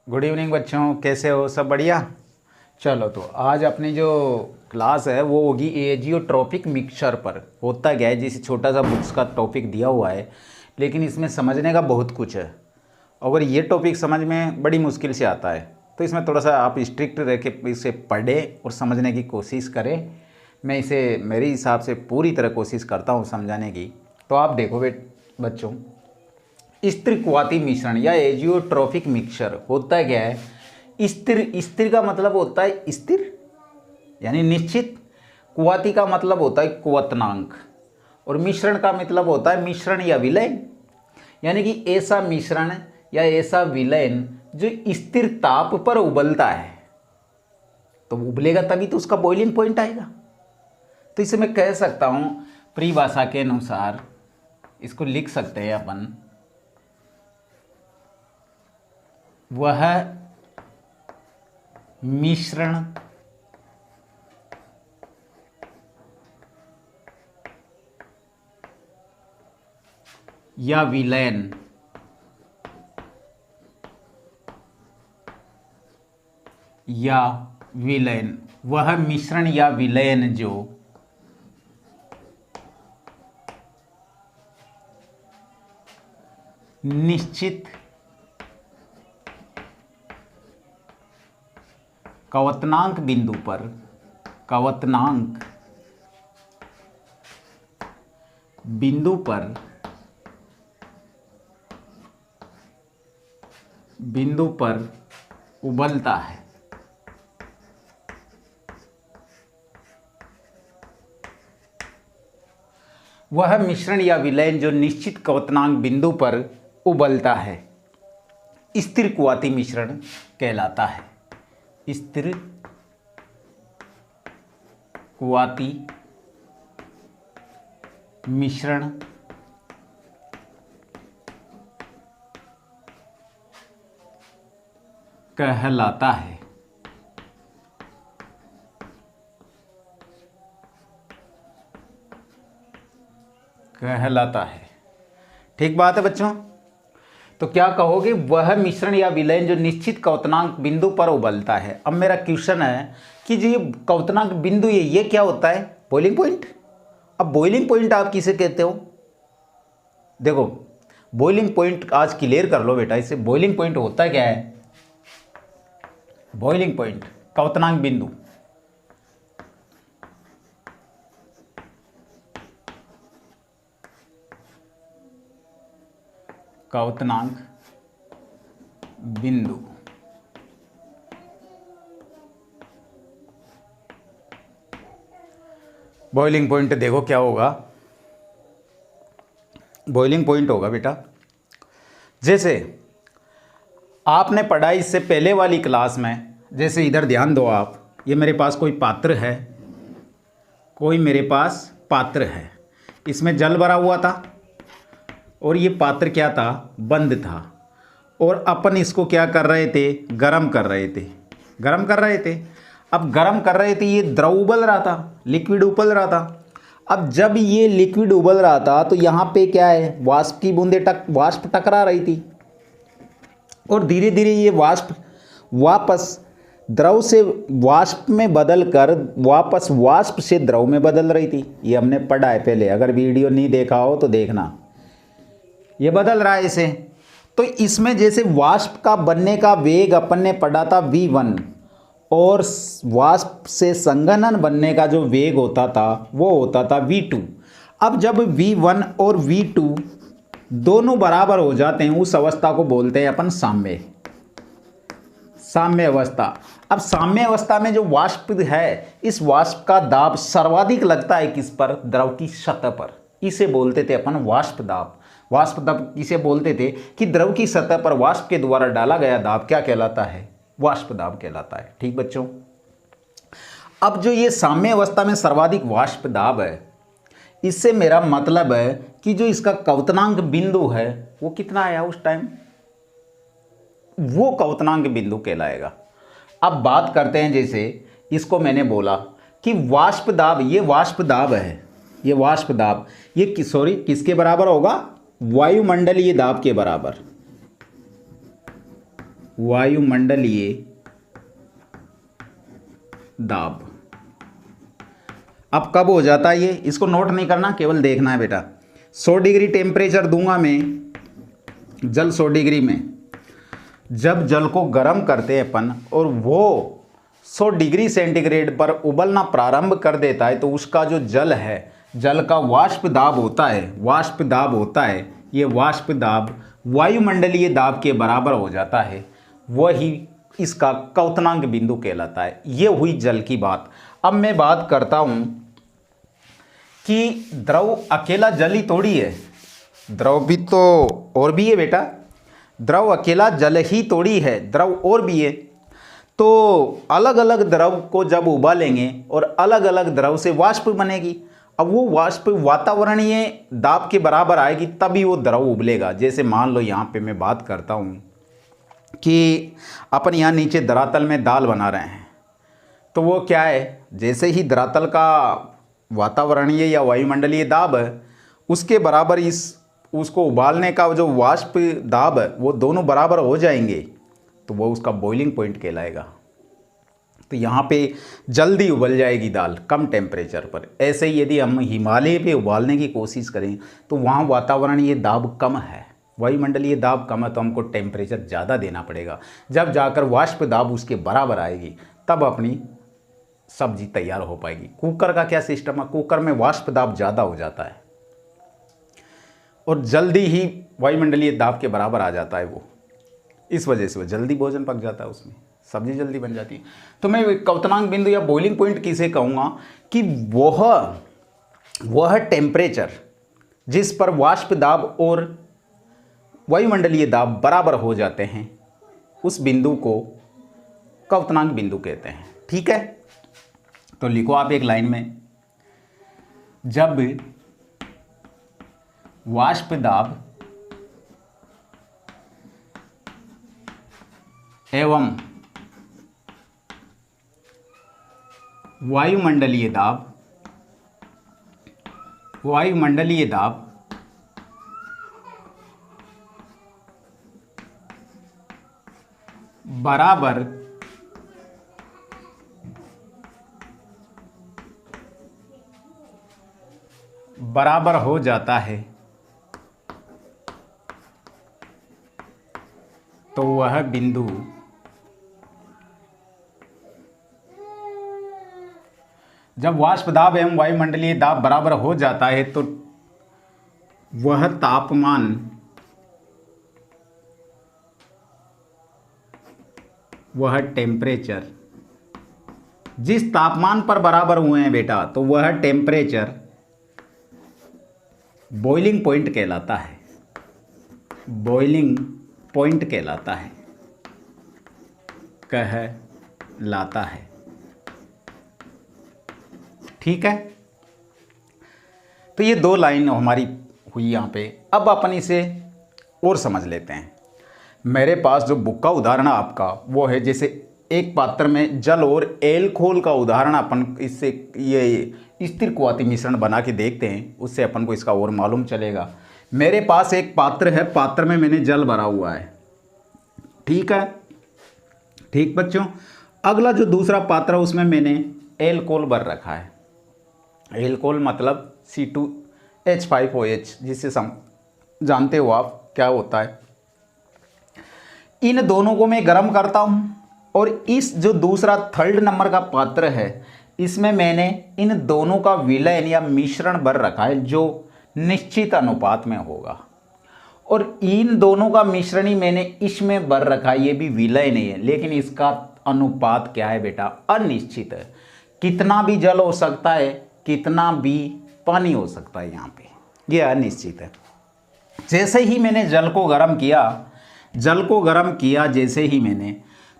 Good evening बच्चों, कैसे हो? सब बढ़िया। चलो, तो आज अपनी जो क्लास है वो होगी एजियोट्रॉपिक मिक्सचर पर। होता क्या है, जैसे छोटा सा बुक्स का टॉपिक दिया हुआ है, लेकिन इसमें समझने का बहुत कुछ है। अगर ये टॉपिक समझ में बड़ी मुश्किल से आता है, तो इसमें थोड़ा सा आप स्ट्रिक्ट रह के इसे पढ़ें और समझने की कोशिश करें। मैं इसे मेरे हिसाब से पूरी तरह कोशिश करता हूँ समझाने की। तो आप देखो बच्चों, स्त्रीक्वाती मिश्रण या एजियोट्रॉफिक मिक्सचर होता क्या है। स्थिर स्थिर का मतलब होता है स्थिर यानी निश्चित। क्वाती का मतलब होता है क्वथनांक। और मिश्रण का मतलब होता है मिश्रण या विलयन, यानी कि ऐसा मिश्रण या ऐसा विलयन जो स्थिर ताप पर उबलता है। तो उबलेगा तभी तो उसका बॉइलिंग पॉइंट आएगा। तो इसे मैं कह सकता हूं, परिभाषा के अनुसार इसको लिख सकते हैं अपन, वह मिश्रण या विलयन वह मिश्रण या विलयन जो निश्चित क्वथनांक बिंदु पर उबलता है। वह मिश्रण या विलयन जो निश्चित क्वथनांक बिंदु पर उबलता है स्थिर क्वाती मिश्रण कहलाता है। स्थिर क्वाती मिश्रण कहलाता है। ठीक बात है बच्चों। तो क्या कहोगे, वह मिश्रण या विलयन जो निश्चित क्वथनांक बिंदु पर उबलता है। अब मेरा क्वेश्चन है कि जो ये क्वथनांक बिंदु ये क्या होता है? Boiling point. अब बॉइलिंग पॉइंट आप किसे कहते हो? देखो, बॉइलिंग पॉइंट आज क्लियर कर लो बेटा। इससे बॉइलिंग पॉइंट होता क्या है? बॉइलिंग पॉइंट क्वथनांक बिंदु। क्वथनांक बिंदु बॉइलिंग पॉइंट देखो क्या होगा। बॉइलिंग पॉइंट होगा बेटा, जैसे आपने पढ़ा इससे पहले वाली क्लास में। जैसे इधर ध्यान दो आप, ये मेरे पास कोई पात्र है, इसमें जल भरा हुआ था और ये पात्र क्या था? बंद था। और अपन इसको क्या कर रहे थे? गरम कर रहे थे। अब गरम कर रहे थे, ये द्रव उबल रहा था, लिक्विड उबल रहा था। अब जब ये लिक्विड उबल रहा था तो यहाँ पे क्या है? वाष्प की बूंदें वाष्प टकरा रही थी और धीरे धीरे ये वाष्प वापस द्रव से वाष्प में बदल कर वापस वाष्प से द्रव में बदल रही थी। ये हमने पढ़ा है पहले, अगर वीडियो नहीं देखा हो तो देखना। ये बदल रहा है इसे। तो इसमें जैसे वाष्प का बनने का वेग अपन ने पढ़ा था V1, और वाष्प से संघनन बनने का जो वेग होता था वो होता था V2। अब जब V1 और V2 दोनों बराबर हो जाते हैं, उस अवस्था को बोलते हैं अपन साम्य अवस्था। अब साम्य अवस्था में जो वाष्प है, इस वाष्प का दाब सर्वाधिक लगता है किस पर? द्रव की सतह पर। इसे बोलते थे अपन वाष्प दाब। वाष्प दाब किसे बोलते थे? कि द्रव की सतह पर वाष्प के द्वारा डाला गया दाब क्या कहलाता है? वाष्प दाब कहलाता है। ठीक बच्चों, अब जो ये साम्य अवस्था में सर्वाधिक वाष्प दाब है, इससे मेरा मतलब है कि जो इसका क्वथनांक बिंदु है वो कितना आया उस टाइम? वो क्वथनांक बिंदु कहलाएगा। अब बात करते हैं, जैसे इसको मैंने बोला कि वाष्प दाब, ये वाष्प दाब है, ये वाष्प दाब ये किसके बराबर होगा? वायुमंडलीय दाब के बराबर। वायुमंडलीय दाब। अब कब हो जाता है ये, इसको नोट नहीं करना, केवल देखना है बेटा। 100 डिग्री टेम्परेचर दूंगा मैं, जल 100 डिग्री में, जब जल को गर्म करते हैं अपन और वो 100 डिग्री सेंटीग्रेड पर उबलना प्रारंभ कर देता है, तो उसका जो जल है, जल का वाष्प दाब होता है, वाष्प दाब होता है, ये वाष्प दाब वायुमंडलीय दाब के बराबर हो जाता है। वही इसका क्वथनांक बिंदु कहलाता है। ये हुई जल की बात। अब मैं बात करता हूं कि द्रव अकेला जल ही थोड़ी है, द्रव भी तो और भी है बेटा। द्रव अकेला जल ही थोड़ी है, द्रव और भी है। तो अलग अलग द्रव को जब उबालेंगे और अलग अलग द्रव से वाष्प बनेगी। अब वो वाष्प वातावरणीय दाब के बराबर आएगी, तभी वो द्रव उबलेगा। जैसे मान लो यहाँ पे मैं बात करता हूँ कि अपन यहाँ नीचे धरातल में दाल बना रहे हैं, तो वो क्या है, जैसे ही धरातल का वातावरणीय या वायुमंडलीय दाब है, उसके बराबर उसको उबालने का जो वाष्प दाब है, वो दोनों बराबर हो जाएंगे, तो वो उसका बॉइलिंग पॉइंट कहलाएगा। तो यहाँ पे जल्दी उबल जाएगी दाल कम टेम्परेचर पर। ऐसे ही यदि हम हिमालय पे उबालने की कोशिश करें, तो वहाँ वातावरणीय दाब कम है, वायुमंडलीय दाब कम है, तो हमको टेम्परेचर ज़्यादा देना पड़ेगा। जब जाकर वाष्प दाब उसके बराबर आएगी, तब अपनी सब्जी तैयार हो पाएगी। कुकर का क्या सिस्टम है, कुकर में वाष्प दाब ज़्यादा हो जाता है और जल्दी ही वायुमंडलीय दाब के बराबर आ जाता है वो, इस वजह से वो जल्दी भोजन पक जाता है, उसमें सब्जी जल्दी बन जाती है। तो मैं क्वथनांक बिंदु या बॉइलिंग पॉइंट किसे कहूँगा कि वह टेम्परेचर जिस पर वाष्प दाब और वायुमंडलीय दाब बराबर हो जाते हैं, उस बिंदु को क्वथनांक बिंदु कहते हैं। ठीक है, तो लिखो आप एक लाइन में, जब वाष्प दाब एवं वायुमंडलीय दाब बराबर हो जाता है, तो वह बिंदु जब वाष्प दाब एवं वायुमंडलीय दाब बराबर हो जाता है, तो वह तापमान वह टेम्परेचर जिस तापमान पर बराबर हुए हैं बेटा, तो वह टेम्परेचर बॉइलिंग पॉइंट कहलाता है, बॉइलिंग पॉइंट कहलाता है। ठीक है, तो ये दो लाइन हमारी हुई यहाँ पे। अब अपन इसे और समझ लेते हैं। मेरे पास जो बुक का उदाहरण है आपका, वो है जैसे एक पात्र में जल और एल्कोहल का उदाहरण अपन इससे ये स्थिर क्वाथी मिश्रण बना के देखते हैं, उससे अपन को इसका और मालूम चलेगा। मेरे पास एक पात्र है, पात्र में मैंने जल भरा हुआ है। ठीक है, ठीक बच्चों। अगला जो दूसरा पात्र है, उसमें मैंने एल्कोहल भर रखा है। एल्कोहल मतलब C2H5OH, जिससे जानते हो आप क्या होता है। इन दोनों को मैं गर्म करता हूं, और इस जो दूसरा थर्ड नंबर का पात्र है, इसमें मैंने इन दोनों का विलयन या मिश्रण भर रखा है, जो निश्चित अनुपात में होगा। और इन दोनों का मिश्रण ही मैंने इसमें भर रखा है, ये भी विलय नहीं है, लेकिन इसका अनुपात क्या है बेटा, अनिश्चित है। कितना भी जल हो सकता है, कितना भी पानी हो सकता है, यहाँ पे ये अनिश्चित है। जैसे ही मैंने जल को गर्म किया जैसे ही मैंने,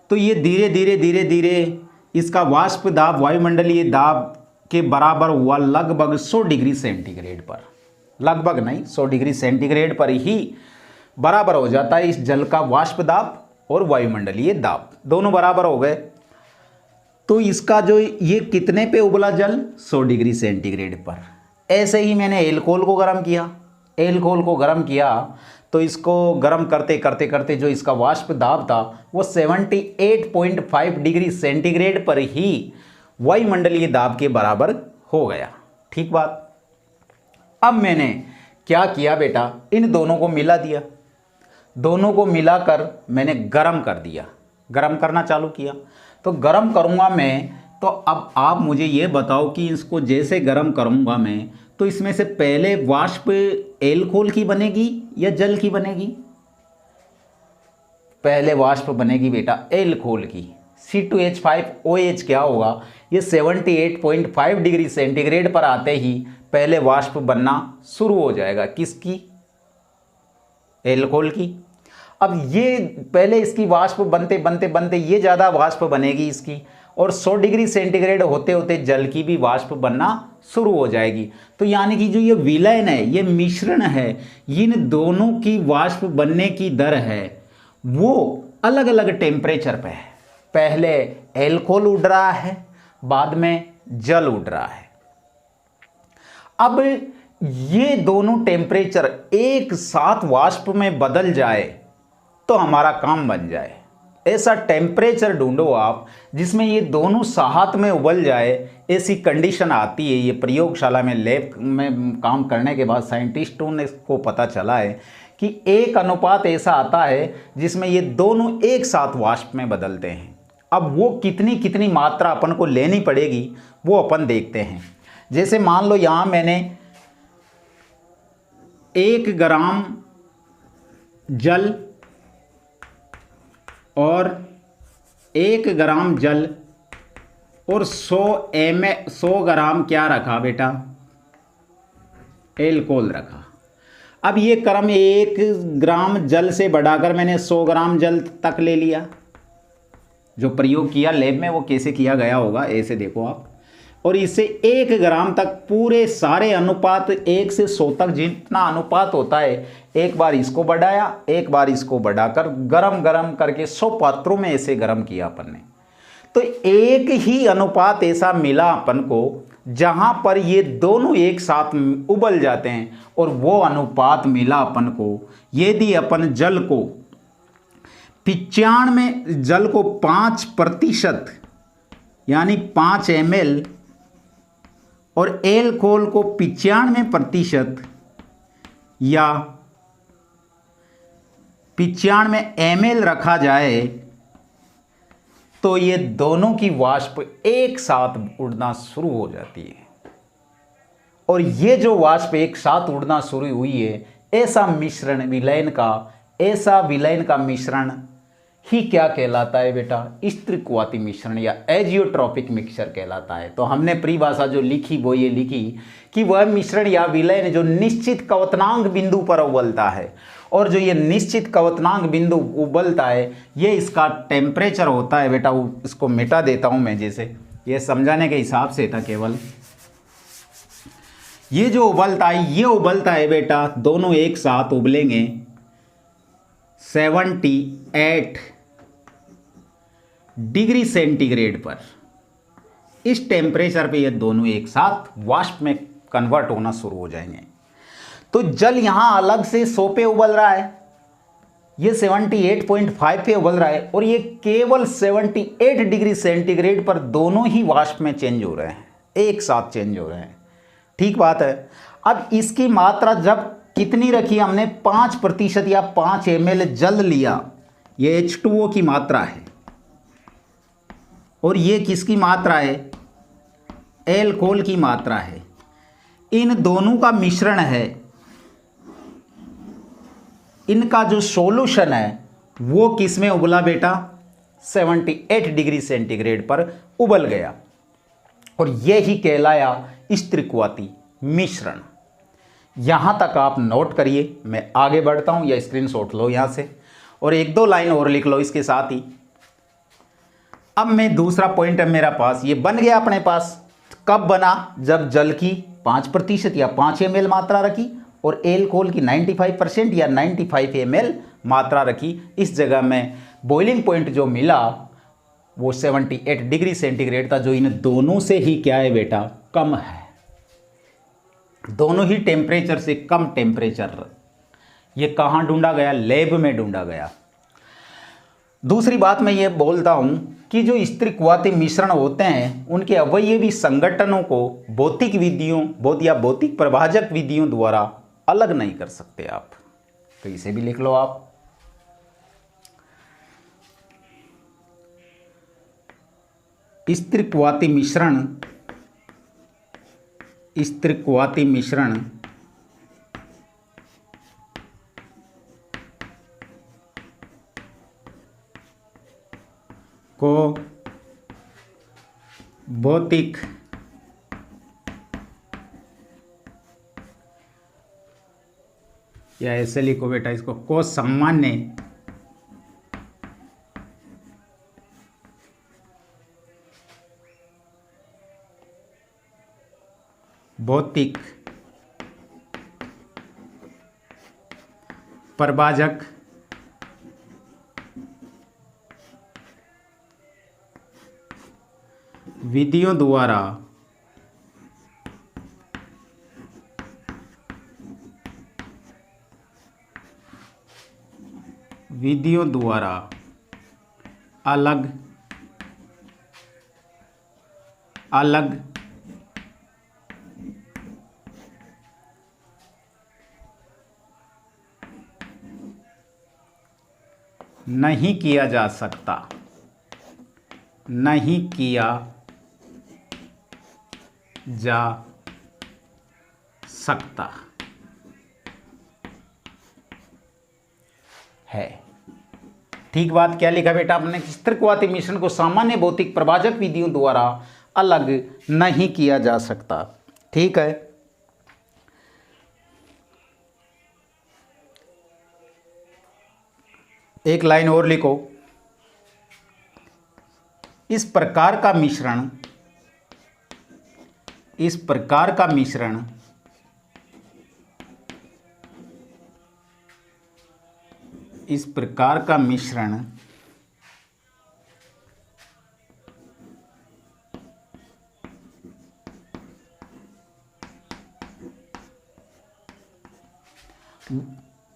तो ये धीरे धीरे इसका वाष्प दाब वायुमंडलीय दाब के बराबर हुआ, लगभग 100 डिग्री सेंटीग्रेड पर, लगभग नहीं 100 डिग्री सेंटीग्रेड पर ही बराबर हो जाता है इस जल का वाष्प दाब और वायुमंडलीय दाब, दोनों बराबर हो गए। तो इसका जो ये कितने पे उबला जल, 100 डिग्री सेंटीग्रेड पर। ऐसे ही मैंने एल्कोहल को गर्म किया, एल्कोहल को गर्म किया तो इसको गर्म करते करते करते जो इसका वाष्प दाब था वो 78.5 डिग्री सेंटीग्रेड पर ही वायुमंडलीय दाब के बराबर हो गया। ठीक बात। अब मैंने क्या किया बेटा, इन दोनों को मिला दिया, दोनों को मिलाकर मैंने गर्म कर दिया, गर्म करना चालू किया। तो गर्म करूँगा मैं, तो अब आप मुझे ये बताओ कि इसको जैसे गर्म करूँगा मैं तो इसमें से पहले वाष्प एल्कोहल की बनेगी या जल की बनेगी? पहले वाष्प बनेगी बेटा एल्कोहल की। C2H5OH क्या होगा, ये 78.5 डिग्री सेंटीग्रेड पर आते ही पहले वाष्प बनना शुरू हो जाएगा। किसकी? एल्कोहल की। अब ये पहले इसकी वाष्प बनते बनते बनते ये ज़्यादा वाष्प बनेगी इसकी, और 100 डिग्री सेंटीग्रेड होते होते जल की भी वाष्प बनना शुरू हो जाएगी। तो यानी कि जो ये विलयन है, ये मिश्रण है, इन दोनों की वाष्प बनने की दर है वो अलग अलग टेम्परेचर पे है। पहले एल्कोहल उड़ रहा है, बाद में जल उड़ रहा है। अब ये दोनों टेम्परेचर एक साथ वाष्प में बदल जाए तो हमारा काम बन जाए। ऐसा टेम्परेचर ढूंढो आप जिसमें ये दोनों साथ में उबल जाए। ऐसी कंडीशन आती है, ये प्रयोगशाला में लैब में काम करने के बाद साइंटिस्टों ने को पता चला है कि एक अनुपात ऐसा आता है जिसमें ये दोनों एक साथ वाष्प में बदलते हैं। अब वो कितनी कितनी मात्रा अपन को लेनी पड़ेगी वो अपन देखते हैं। जैसे मान लो यहाँ मैंने 1 ग्राम जल और 1 ग्राम जल और 100 ग्राम क्या रखा बेटा, एल्कोहल रखा। अब ये क्रम 1 ग्राम जल से बढ़ाकर मैंने 100 ग्राम जल तक ले लिया। जो प्रयोग किया लैब में वो कैसे किया गया होगा ऐसे देखो आप, और इससे 1 ग्राम तक पूरे सारे अनुपात 1 से 100 तक जितना अनुपात होता है, एक बार इसको बढ़ाया, एक बार इसको बढ़ाकर गरम गरम करके 100 पात्रों में ऐसे गरम किया अपन ने। तो एक ही अनुपात ऐसा मिला अपन को जहां पर ये दोनों एक साथ उबल जाते हैं, और वो अनुपात मिला अपन को यदि अपन जल को 95 जल को 5% यानी 5 ml और एल्कोहल को 95% या 95 ml रखा जाए तो ये दोनों की वाष्प एक साथ उड़ना शुरू हो जाती है। और ये जो वाष्प एक साथ उड़ना शुरू हुई है, ऐसा मिश्रण विलयन का मिश्रण ही क्या कहलाता है बेटा, स्त्रीक्वाती मिश्रण या एजियोट्रॉपिक मिक्सचर कहलाता है। तो हमने परिभाषा जो लिखी वो ये लिखी कि वह मिश्रण या विलयन जो निश्चित क्वथनांक बिंदु पर उबलता है, और जो ये निश्चित क्वथनांक बिंदु उबलता है ये इसका टेम्परेचर होता है बेटा। इसको मिटा देता हूं मैं, जैसे ये समझाने के हिसाब से था केवल। ये जो उबलता है ये उबलता है बेटा, दोनों एक साथ उबलेंगे 78 डिग्री सेंटीग्रेड पर। इस टेम्परेचर पे ये दोनों एक साथ वाष्प में कन्वर्ट होना शुरू हो जाएंगे। तो जल यहां अलग से 100 पे उबल रहा है, ये 78.5 पे उबल रहा है, और ये केवल 78 डिग्री सेंटीग्रेड पर दोनों ही वाष्प में चेंज हो रहे हैं, एक साथ चेंज हो रहे हैं। ठीक बात है। अब इसकी मात्रा जब कितनी रखी हमने, 5% या 5 ml जल लिया, ये H2O की मात्रा है, और ये किसकी मात्रा है, एल्कोहल की मात्रा है। इन दोनों का मिश्रण है, इनका जो सॉल्यूशन है वो किस में उबला बेटा, 78 डिग्री सेंटीग्रेड पर उबल गया, और ये ही कहलाया स्त्रीक्वाती मिश्रण। यहां तक आप नोट करिए, मैं आगे बढ़ता हूं, या स्क्रीनशॉट लो यहां से, और 1-2 लाइन और लिख लो इसके साथ ही। अब मैं दूसरा पॉइंट है मेरा पास, ये बन गया अपने पास। कब बना, जब जल की 5% या 5 ml मात्रा रखी और एल्कोहल की 95% या 95 ml मात्रा रखी। इस जगह में बॉइलिंग पॉइंट जो मिला वो 78 डिग्री सेंटीग्रेड था, जो इन दोनों से ही क्या है बेटा, कम है। दोनों ही टेम्परेचर से कम टेम्परेचर। ये कहाँ ढूंढा गया? लैब में ढूंढा गया। दूसरी बात मैं ये बोलता हूँ कि जो स्त्रीक्वाती मिश्रण होते हैं उनके अवयवी संगठनों को भौतिक विधियों भौतिक प्रभाजक विधियों द्वारा अलग नहीं कर सकते आप। तो इसे भी लिख लो आप। स्त्रीक्वाती मिश्रण को भौतिक या ऐसे लिखो बेटा इसको, को सामान्य भौतिक प्रभाजक विधियों द्वारा अलग अलग नहीं किया जा सकता, नहीं किया जा सकता है। ठीक बात। क्या लिखा बेटा आपने? स्त्रीक्वाती मिश्रण को सामान्य भौतिक प्रभाजक विधियों द्वारा अलग नहीं किया जा सकता। ठीक है। एक लाइन और लिखो। इस प्रकार का मिश्रण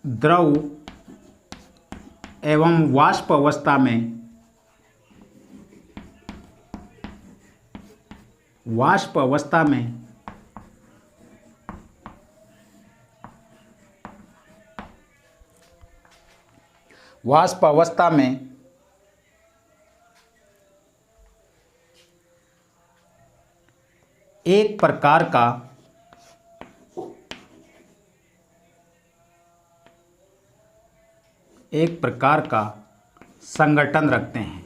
द्रव एवं वाष्प अवस्था में एक प्रकार का संगठन रखते हैं।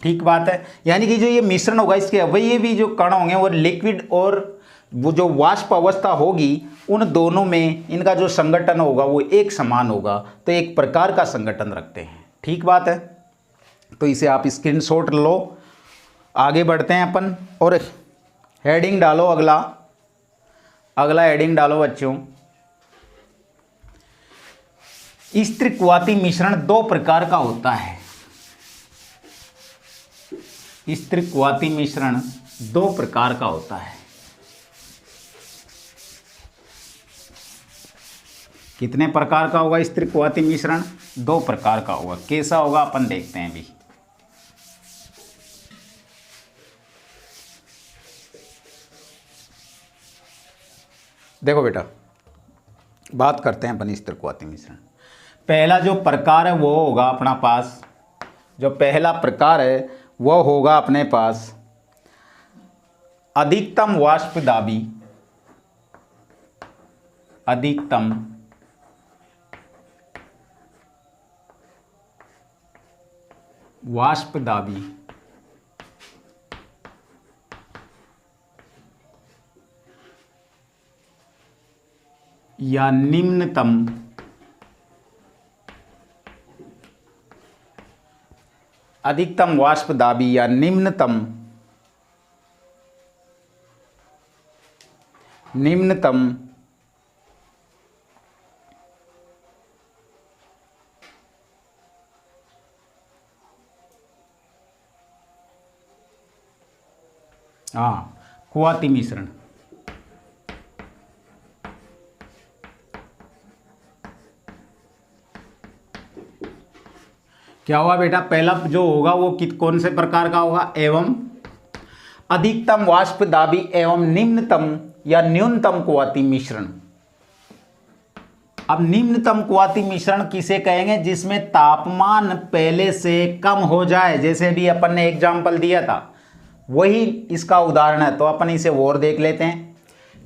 ठीक बात है। यानी कि जो ये मिश्रण होगा इसके अवयवी जो कण होंगे वो लिक्विड और वो जो वाष्प अवस्था होगी उन दोनों में इनका जो संगठन होगा वो एक समान होगा, तो एक प्रकार का संगठन रखते हैं। ठीक बात है। तो इसे आप स्क्रीनशॉट लो। आगे बढ़ते हैं अपन और हेडिंग डालो। अगला हेडिंग डालो बच्चों। स्त्रीक्वाती मिश्रण दो प्रकार का होता है। स्त्रीक्वाती मिश्रण दो प्रकार का होता है। कितने प्रकार का होगा स्त्रीक्वाती मिश्रण? दो प्रकार का होगा। कैसा होगा अपन देखते हैं अभी। देखो बेटा, बात करते हैं अपन स्त्रीक्वाती मिश्रण। पहला जो प्रकार है वो होगा अपना पास, जो पहला प्रकार है वो होगा अपने पास अधिकतम वाष्पदाबी या निम्नतम अधिकतम वाष्पदाबी या निम्नतम हाँ, क्वाती मिश्रण। क्या हुआ बेटा, पहला जो होगा वो कौन से प्रकार का होगा, एवं अधिकतम वाष्प दाबी एवं निम्नतम या न्यूनतम क्वाती मिश्रण। अब निम्नतम क्वाती मिश्रण किसे कहेंगे, जिसमें तापमान पहले से कम हो जाए, जैसे भी अपन ने एग्जाम्पल दिया था वही इसका उदाहरण है। तो अपन इसे और देख लेते हैं,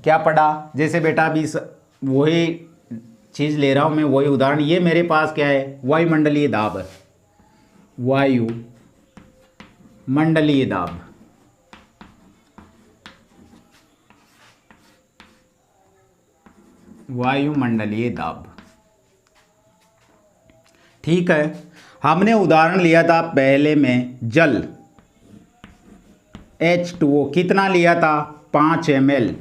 क्या पढ़ा, जैसे बेटा अभी वही चीज़ ले रहा हूँ मैं, वही उदाहरण। ये मेरे पास क्या है, वायुमंडलीय दाब है, वायुमंडलीय दाब। वायुमंडलीय दाब, ठीक है। हमने उदाहरण लिया था पहले में जल H2O, कितना लिया था, 5 ml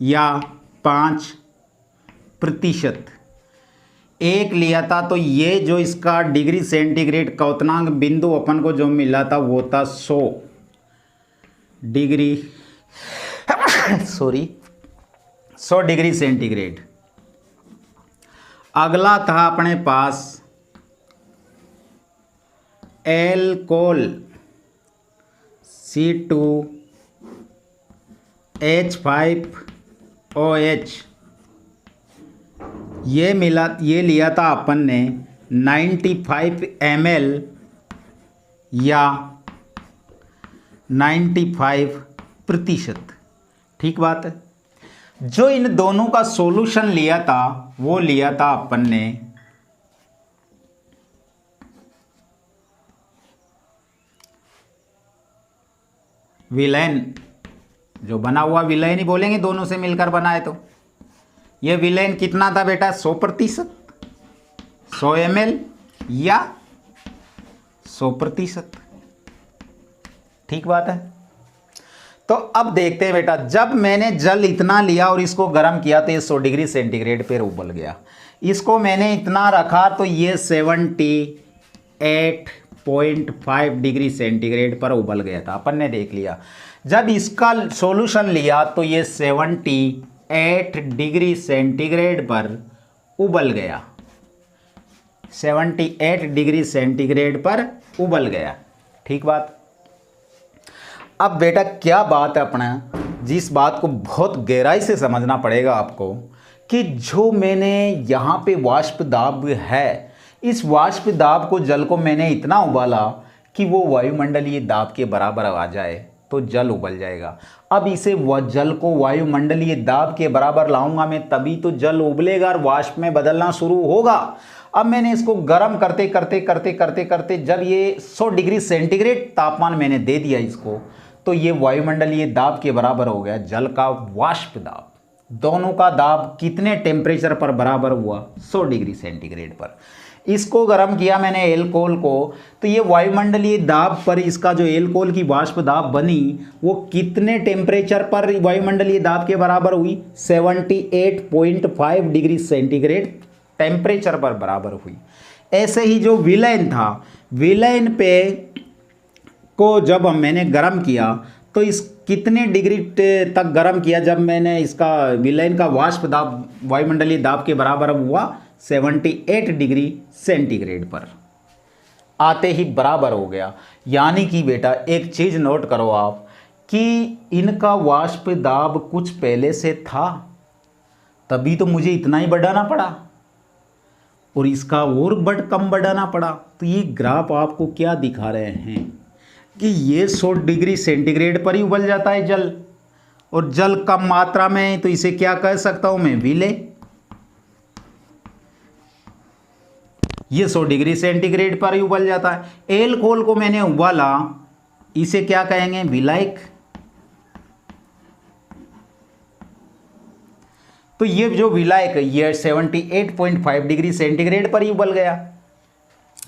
या 5% एक लिया था। तो ये जो इसका डिग्री सेंटीग्रेड क्वथनांक बिंदु अपन को जो मिला था वो था 100 डिग्री 100 डिग्री सेंटीग्रेड। अगला था अपने पास एल्कोहल C2H5OH, ये लिया था अपन ने 95 ml या 95%, ठीक बात है। जो इन दोनों का सॉल्यूशन लिया था वो लिया था अपन ने विलैन, जो बना हुआ विलैन ही बोलेंगे, दोनों से मिलकर बना है। तो ये विलैन कितना था बेटा, 100%, 100 ml या 100%, ठीक बात है। तो अब देखते हैं बेटा, जब मैंने जल इतना लिया और इसको गर्म किया तो ये 100 डिग्री सेंटीग्रेड पर उबल गया। इसको मैंने इतना रखा तो ये 78.5 डिग्री सेंटीग्रेड पर उबल गया था, अपन ने देख लिया। जब इसका सॉल्यूशन लिया तो ये 78 डिग्री सेंटीग्रेड पर उबल गया, 78 डिग्री सेंटीग्रेड पर उबल गया, ठीक बात। अब बेटा क्या बात है अपना, जिस बात को बहुत गहराई से समझना पड़ेगा आपको, कि जो मैंने यहाँ पे वाष्प दाब है, इस वाष्प दाब को, जल को मैंने इतना उबाला कि वो वायुमंडलीय दाब के बराबर आ जाए तो जल उबल जाएगा। अब इसे जल को वायुमंडलीय दाब के बराबर लाऊंगा मैं, तभी तो जल उबलेगा और वाष्प में बदलना शुरू होगा। अब मैंने इसको गर्म करते करते करते करते करते जब ये 100 डिग्री सेंटीग्रेड तापमान मैंने दे दिया इसको, तो ये वायुमंडलीय दाब के बराबर हो गया जल का वाष्प दाब। दोनों का दाब कितने टेम्परेचर पर बराबर हुआ, 100 डिग्री सेंटीग्रेड पर। इसको गर्म किया मैंने एल्कोहल को, तो ये वायुमंडलीय दाब पर इसका जो एल्कोहल की वाष्प दाब बनी वो कितने टेम्परेचर पर वायुमंडलीय दाब के बराबर हुई, 78.5 डिग्री सेंटीग्रेड टेम्परेचर पर बराबर हुई। ऐसे ही जो विलैन था, विलैन पे को जब मैंने गर्म किया तो इस कितने डिग्री तक गर्म किया, जब मैंने इसका विलैन का वाष्प दाब वायुमंडलीय दाब के बराबर हुआ 78 डिग्री सेंटीग्रेड पर आते ही बराबर हो गया। यानी कि बेटा एक चीज़ नोट करो आप, कि इनका वाष्प दाब कुछ पहले से था, तभी तो मुझे इतना ही बढ़ाना पड़ा और इसका और कम बढ़ाना पड़ा। तो ये ग्राफ आपको क्या दिखा रहे हैं कि ये 100 डिग्री सेंटीग्रेड पर ही उबल जाता है जल, और जल कम मात्रा में, तो इसे क्या कह सकता हूं मैं, विलय। ये 100 डिग्री सेंटीग्रेड पर ही उबल जाता है। एल्कोहल को मैंने उबाला, इसे क्या कहेंगे, विलायक। तो ये जो विलायक है ये 78.5 डिग्री सेंटीग्रेड पर ही उबल गया।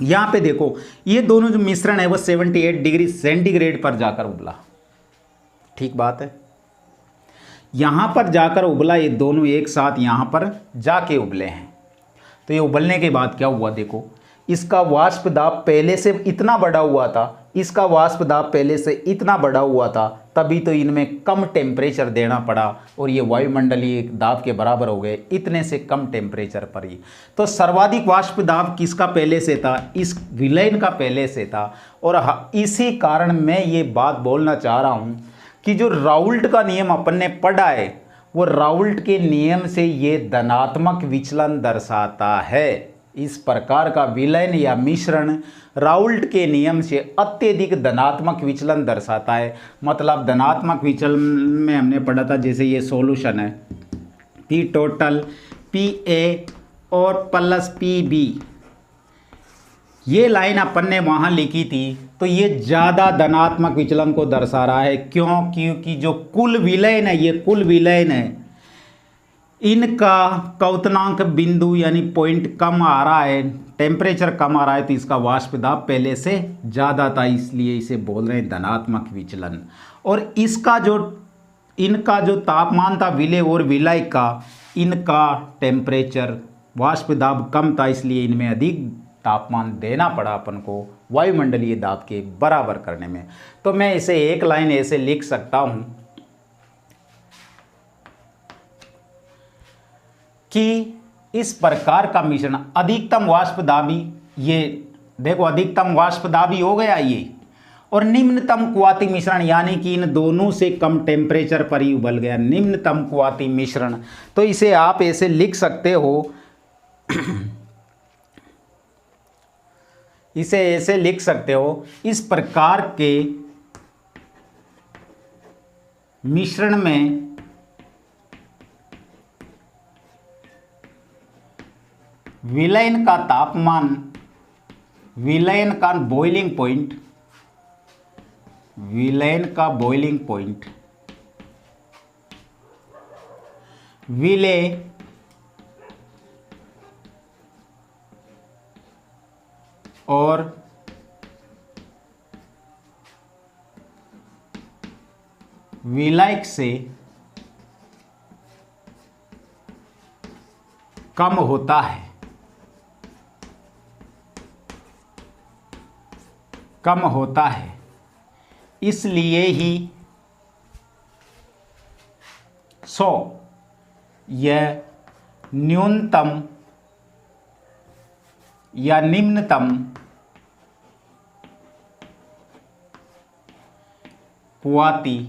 यहां पे देखो ये दोनों जो मिश्रण है वो 78 डिग्री सेंटीग्रेड पर जाकर उबला, ठीक बात है। यहां पर जाकर उबला, ये दोनों एक साथ यहां पर जाके उबले हैं। तो ये उबलने के बाद क्या हुआ, देखो इसका वाष्प दाब पहले से इतना बढ़ा हुआ था इसका वाष्प दाब पहले से इतना बढ़ा हुआ था, तभी तो इनमें कम टेम्परेचर देना पड़ा और ये वायुमंडलीय दाब के बराबर हो गए इतने से कम टेम्परेचर पर ही। तो सर्वाधिक वाष्प दाब किसका पहले से था? इस विलयन का पहले से था। और इसी कारण मैं ये बात बोलना चाह रहा हूँ कि जो राउल्ट का नियम अपन ने पढ़ा है, वो राउल्ट के नियम से ये धनात्मक विचलन दर्शाता है। इस प्रकार का विलयन या मिश्रण राउल्ट के नियम से अत्यधिक धनात्मक विचलन दर्शाता है। मतलब धनात्मक विचलन में हमने पढ़ा था, जैसे ये सॉल्यूशन है पी टोटल पी ए और प्लस पी बी, ये लाइन अपन ने वहाँ लिखी थी, तो ये ज़्यादा धनात्मक विचलन को दर्शा रहा है। क्यों? क्योंकि जो कुल विलयन है, ये कुल विलयन है, इनका क्वथनांक बिंदु यानी पॉइंट कम आ रहा है, टेम्परेचर कम आ रहा है, तो इसका वाष्प दाब पहले से ज़्यादा था, इसलिए इसे बोल रहे हैं धनात्मक विचलन। और इसका जो इनका जो तापमान था विलेय और विलायक का, इनका टेम्परेचर वाष्प दाब कम था, इसलिए इनमें अधिक तापमान देना पड़ा अपन को वायुमंडलीय दाब के बराबर करने में। तो मैं इसे एक लाइन ऐसे लिख सकता हूँ कि इस प्रकार का मिश्रण अधिकतम वाष्पदाबी, ये देखो अधिकतम वाष्पदाबी हो गया ये, और निम्नतम क्वाथी मिश्रण यानी कि इन दोनों से कम टेम्परेचर पर ही उबल गया, निम्नतम क्वाथी मिश्रण। तो इसे आप ऐसे लिख सकते हो इसे ऐसे लिख सकते हो, इस प्रकार के मिश्रण में विलयन का तापमान, विलयन का बॉइलिंग पॉइंट, विलयन का बॉइलिंग पॉइंट, विलेय और विलायक से कम होता है, कम होता है। इसलिए ही 100 यह न्यूनतम या निम्नतम क्वाथी,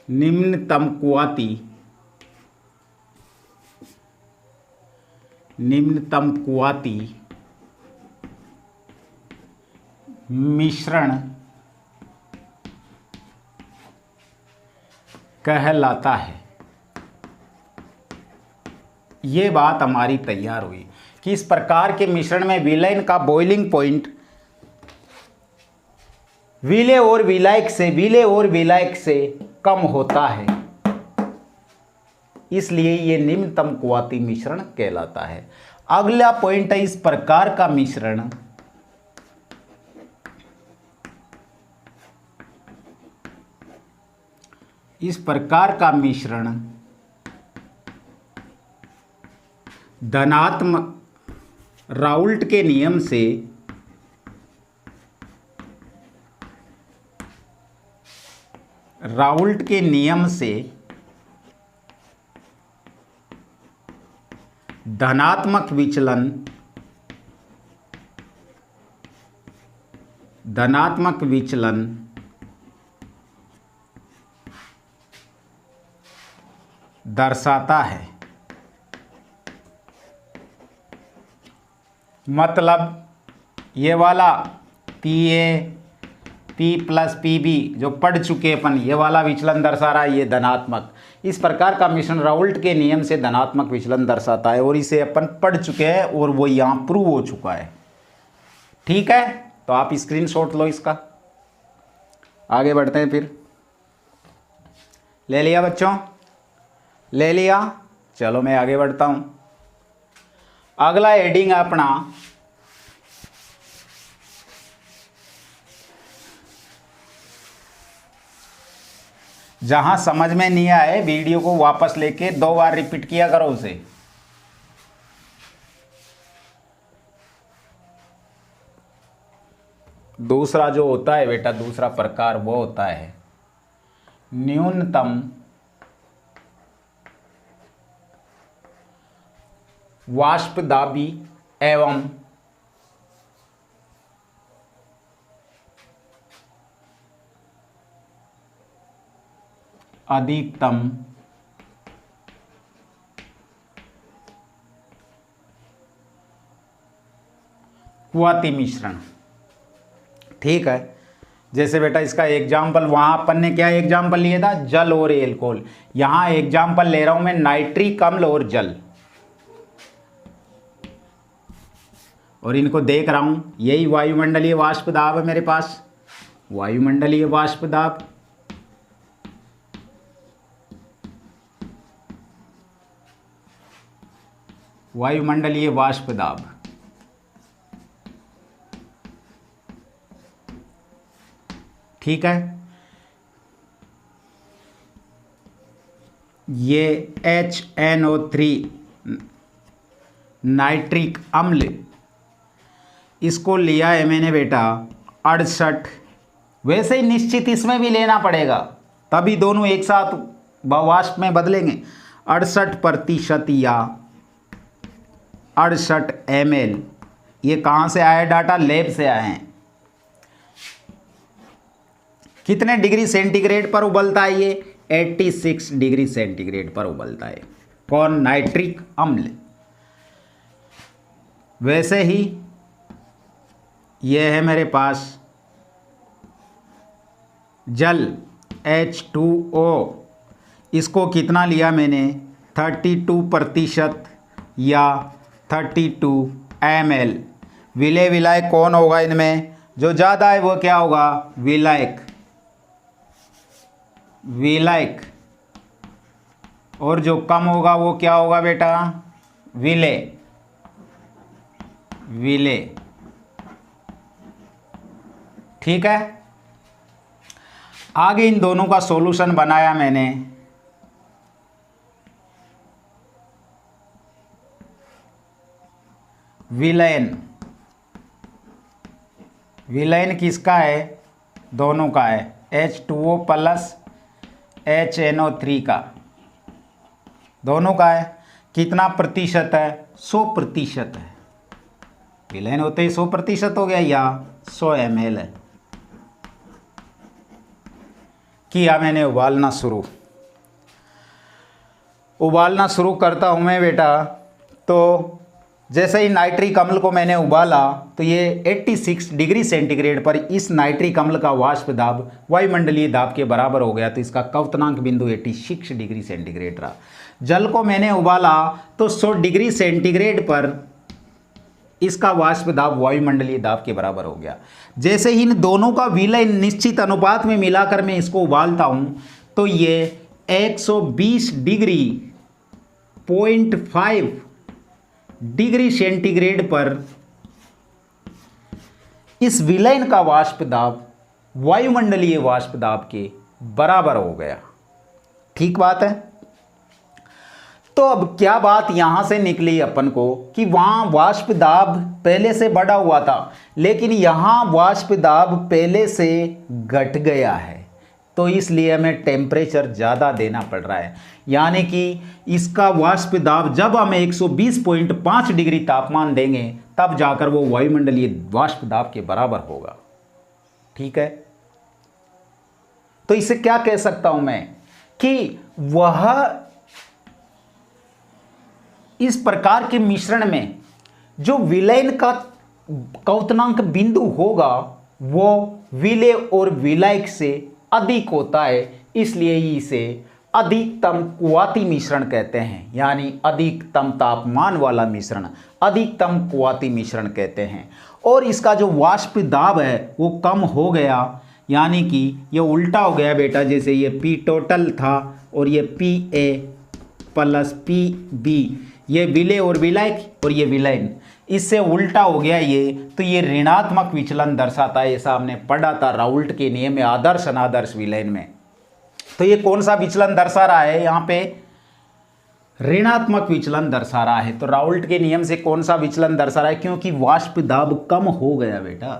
निम्नतम क्वाथी, निम्नतम क्वाथी मिश्रण कहलाता है। ये बात हमारी तैयार हुई कि इस प्रकार के मिश्रण में विलयन का बॉइलिंग पॉइंट विलेय और विलायक से, विलेय और विलायक से कम होता है, इसलिए ये निम्नतम क्वाथी मिश्रण कहलाता है। अगला पॉइंट है इस प्रकार का मिश्रण इस प्रकार का मिश्रण धनात्मक राउल्ट के नियम से धनात्मक विचलन दर्शाता है। मतलब ये वाला P प्लस PB जो पढ़ चुके अपन, ये वाला विचलन दर्शा रहा है, ये धनात्मक। इस प्रकार का मिश्रण राउल्ट के नियम से धनात्मक विचलन दर्शाता है और इसे अपन पढ़ चुके हैं और वो यहाँ प्रूव हो चुका है। ठीक है, तो आप स्क्रीनशॉट लो इसका। आगे बढ़ते हैं फिर। ले लिया बच्चों? ले लिया? चलो मैं आगे बढ़ता हूं। अगला हेडिंग है अपना जहां समझ में नहीं आए वीडियो को वापस लेके 2 बार रिपीट किया करो उसे। दूसरा जो होता है बेटा, दूसरा प्रकार वो होता है न्यूनतम वाष्पदाबी एवं अधिकतम कुआती मिश्रण। ठीक है, जैसे बेटा इसका एग्जाम्पल, वहाँ अपन ने क्या एग्जाम्पल लिया था, जल और एल्कोहल। यहाँ एग्जाम्पल ले रहा हूँ मैं नाइट्रिक अम्ल और जल, और इनको देख रहा हूँ, यही वायुमंडलीय वाष्प दाब है मेरे पास, वायुमंडलीय वाष्प दाब। वायुमंडलीय वाष्प दाब, ठीक है। ये HNO3 नाइट्रिक अम्ल, इसको लिया है मैंने बेटा 68, वैसे ही निश्चित इसमें भी लेना पड़ेगा, तभी दोनों एक साथ वाष्प में बदलेंगे। 68% या 68 ml। ये कहाँ से आया डाटा, लैब से आए हैं। कितने डिग्री सेंटीग्रेड पर उबलता है ये, 86 डिग्री सेंटीग्रेड पर उबलता है। कौन, नाइट्रिक अम्ल। वैसे ही ये है मेरे पास जल H2O, इसको कितना लिया मैंने, 32% या 32 ml। विलय विलायक कौन होगा इनमें, जो ज़्यादा है वो क्या होगा, विलायक, विलायक, और जो कम होगा वो क्या होगा बेटा, विलेय, विलेय। ठीक है, आगे इन दोनों का सॉल्यूशन बनाया मैंने। विलयन, विलयन किसका है, दोनों का है, H2O प्लस HNO3 का, दोनों का है। कितना प्रतिशत है, 100% है। विलयन होते ही 100% हो गया, या 100 ml है। किया मैंने उबालना शुरू, उबालना शुरू करता हूँ मैं बेटा। तो जैसे ही नाइट्रिक अम्ल को मैंने उबाला तो ये 86 डिग्री सेंटीग्रेड पर इस नाइट्रिक अम्ल का वाष्प दाब वायुमंडलीय दाब के बराबर हो गया, तो इसका क्वथनांक बिंदु 86 डिग्री सेंटीग्रेड रहा। जल को मैंने उबाला तो 100 डिग्री सेंटीग्रेड पर इसका वाष्प दाब वायुमंडलीय दाब के बराबर हो गया। जैसे ही इन दोनों का विलय निश्चित अनुपात में मिलाकर मैं इसको उबालता हूँ तो ये 120 डिग्री 0.5 डिग्री सेंटीग्रेड पर इस विलयन का वाष्प दाब वायुमंडलीय वाष्प दाब के बराबर हो गया। ठीक बात है। तो अब क्या बात यहां से निकली अपन को कि वहां वाष्प दाब पहले से बढ़ा हुआ था, लेकिन यहां वाष्प दाब पहले से घट गया है, तो इसलिए हमें टेम्परेचर ज़्यादा देना पड़ रहा है। यानी कि इसका वाष्प दाब जब हम 120.5 डिग्री तापमान देंगे तब जाकर वो वायुमंडलीय वाष्प दाब के बराबर होगा। ठीक है, तो इसे क्या कह सकता हूं मैं कि वह इस प्रकार के मिश्रण में जो विलयन का क्वथनांक बिंदु होगा वो विलेय और विलायक से अधिक होता है, इसलिए इसे अधिकतम कुआती मिश्रण कहते हैं। यानी अधिकतम तापमान वाला मिश्रण अधिकतम कुआती मिश्रण कहते हैं। और इसका जो वाष्प दाब है वो कम हो गया, यानी कि ये उल्टा हो गया बेटा। जैसे ये P टोटल था और ये PA प्लस PB, ये विलेय और विलायक और ये विलयन, इससे उल्टा हो गया ये, तो ये ऋणात्मक विचलन दर्शाता है। ऐसा हमने पढ़ा था राउल्ट के नियम में आदर्श अनादर्श विलयन में। तो ये कौन सा विचलन दर्शा रहा है, यहाँ पे ऋणात्मक विचलन दर्शा रहा है। तो राउल्ट के नियम से कौन सा विचलन दर्शा रहा है, क्योंकि वाष्प दाब कम हो गया बेटा।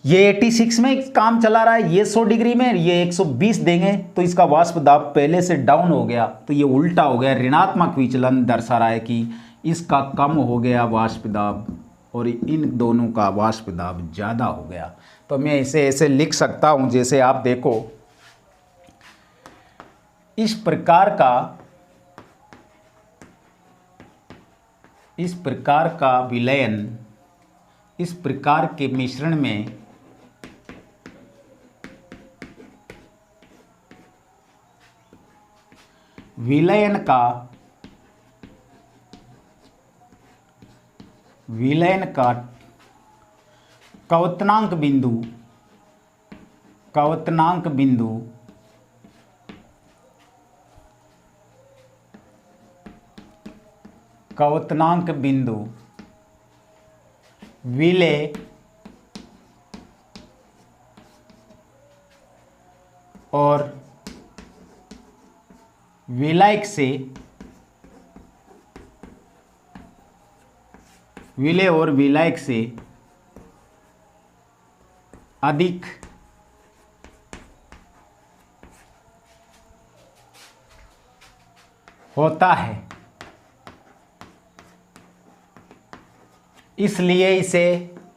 ये 86 में काम चला रहा है, ये 100 डिग्री में, ये 120 देंगे तो इसका वाष्प दाब पहले से डाउन हो गया, तो ये उल्टा हो गया, ऋणात्मक विचलन दर्शा रहा है कि इसका कम हो गया वाष्प दाब और इन दोनों का वाष्प दाब ज़्यादा हो गया। तो मैं इसे ऐसे लिख सकता हूँ, जैसे आप देखो इस प्रकार का विलयन, इस प्रकार के मिश्रण में विलयन का क्वथनांक बिंदु विलय और विलायक से अधिक होता है, इसलिए इसे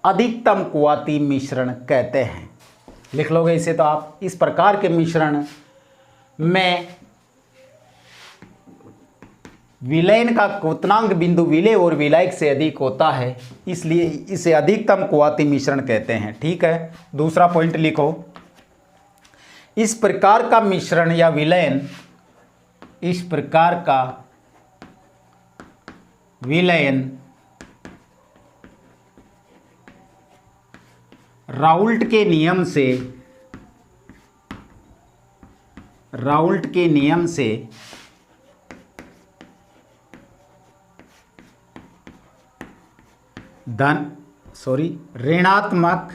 अधिकतम कुआती मिश्रण कहते हैं। लिख लोगे इसे तो आप, इस प्रकार के मिश्रण में विलयन का क्वथनांक बिंदु विलय और विलायक से अधिक होता है, इसलिए इसे अधिकतम कुआती मिश्रण कहते हैं। ठीक है, दूसरा पॉइंट लिखो, इस प्रकार का मिश्रण या विलयन, इस प्रकार का विलयन राउल्ट के नियम से ऋणात्मक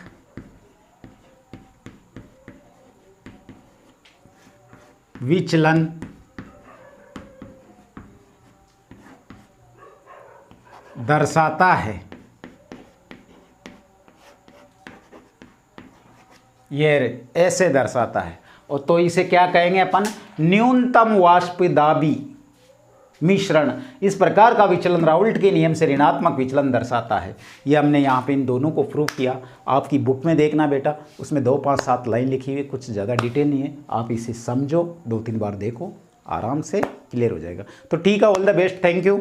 विचलन दर्शाता है। ये ऐसे दर्शाता है, और तो इसे क्या कहेंगे अपन, न्यूनतम वाष्पदाबी मिश्रण। इस प्रकार का विचलन राउल्ट के नियम से ऋणात्मक विचलन दर्शाता है। ये हमने यहाँ पे इन दोनों को प्रूव किया। आपकी बुक में देखना बेटा, उसमें 2, 5, 7 लाइन लिखी हुई, कुछ ज़्यादा डिटेल नहीं है। आप इसे समझो, 2-3 बार देखो, आराम से क्लियर हो जाएगा। तो ठीक है, all the best, thank you.